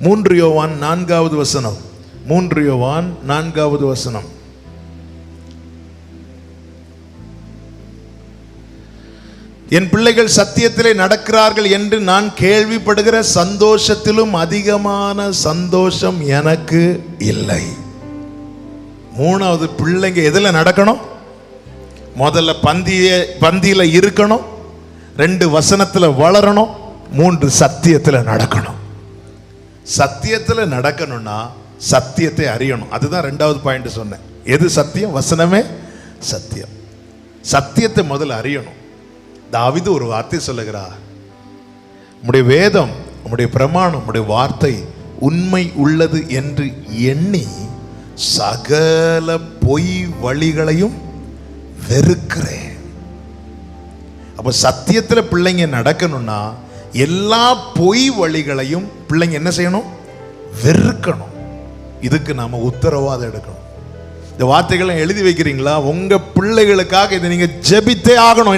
3 யோவான் 4வது வசனம். 3 யோவான் 4வது வசனம். என் பிள்ளைகள் சத்தியத்திலே நடக்கிறார்கள் என்று நான் கேள்விப்படுகிற சந்தோஷத்திலும் அதிகமான சந்தோஷம் எனக்கு இல்லை. 3வது, பிள்ளைங்க எதுல நடக்கணும்? முதல்ல பந்தியில இருக்கணும், 2 வசனத்துல வளரணும், 3 சத்தியத்துல நடக்கணும். சத்தியத்துல நடக்கணும்னா சத்தியத்தை அறியணும். அதுதான் 2வது பாயிண்ட் சொன்னேன். எது சத்தியம்? வசனமே சத்தியம். சத்தியத்தை முதல்ல அறியணும். தாவீது ஒரு வார்த்தை சொல்லுகிறார், உம்முடைய வேதம், உம்முடைய பிரமாணம், உம்முடைய வார்த்தை உண்மை உள்ளது என்று எண்ணி சகல பொய் வழிகளையும் வெறுக்கிறேன். அப்ப சத்தியத்துல பிள்ளைங்க நடக்கணும்னா எல்லா பொய் வழிகளையும் பிள்ளைங்க என்ன செய்யணும்? வெறுக்கணும். இதுக்கு நாம உத்தரவாதம் எடுக்கணும். இந்த வார்த்தைகளை எழுதி வைக்கிறீங்களா? உங்க பிள்ளைகளுக்காக இதை நீங்க ஜெபித்தே ஆகணும்.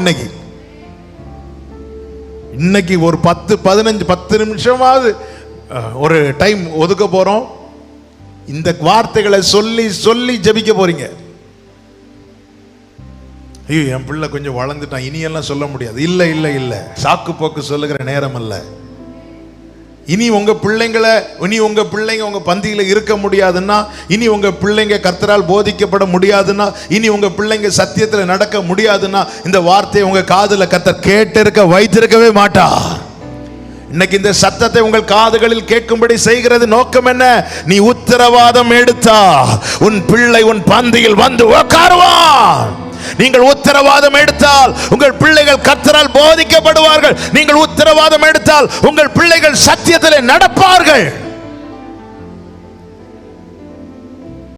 இன்னைக்கு ஒரு 10 நிமிஷமாவது ஒரு டைம் ஒதுக்க போறோம். இந்த வார்த்தைகளை சொல்லி சொல்லி ஜெபிக்க போறீங்க. ஐயோ, என் பிள்ளை கொஞ்சம் வளர்ந்துட்டான், இனியெல்லாம் சொல்ல முடியாது. இல்ல இல்ல இல்ல, சாக்கு போக்கு சொல்லுகிற நேரம் அல்ல. இனி உங்க பிள்ளைங்க உங்க பந்தியில இருக்க முடியாதுன்னா, இனி உங்க பிள்ளைங்க கர்த்தரால் போதிக்கப்பட முடியாதுன்னா, இனி உங்க பிள்ளைங்க சத்தியத்துல நடக்க முடியாதுன்னா, இந்த வார்த்தையை உங்க காதுல கர்த்தர் கேட்டிருக்க வைத்திருக்கவே மாட்டார். இன்னைக்கு இந்த சத்தத்தை உங்கள் காதுகளில் கேட்கும்படி செய்கிறது நோக்கம் என்ன? நீ உத்தரவாதம் எடுத்தா உன் பிள்ளை உன் பந்தியில் வந்து உட்காருவான். நீங்கள் உத்தரவாதம் எடுத்தால் உங்கள் பிள்ளைகள் கர்த்தரால் போதிக்கப்படுவார்கள். நீங்கள் உத்தரவாதம் எடுத்தால் உங்கள் பிள்ளைகள் சத்தியத்திலே நடப்பார்கள்.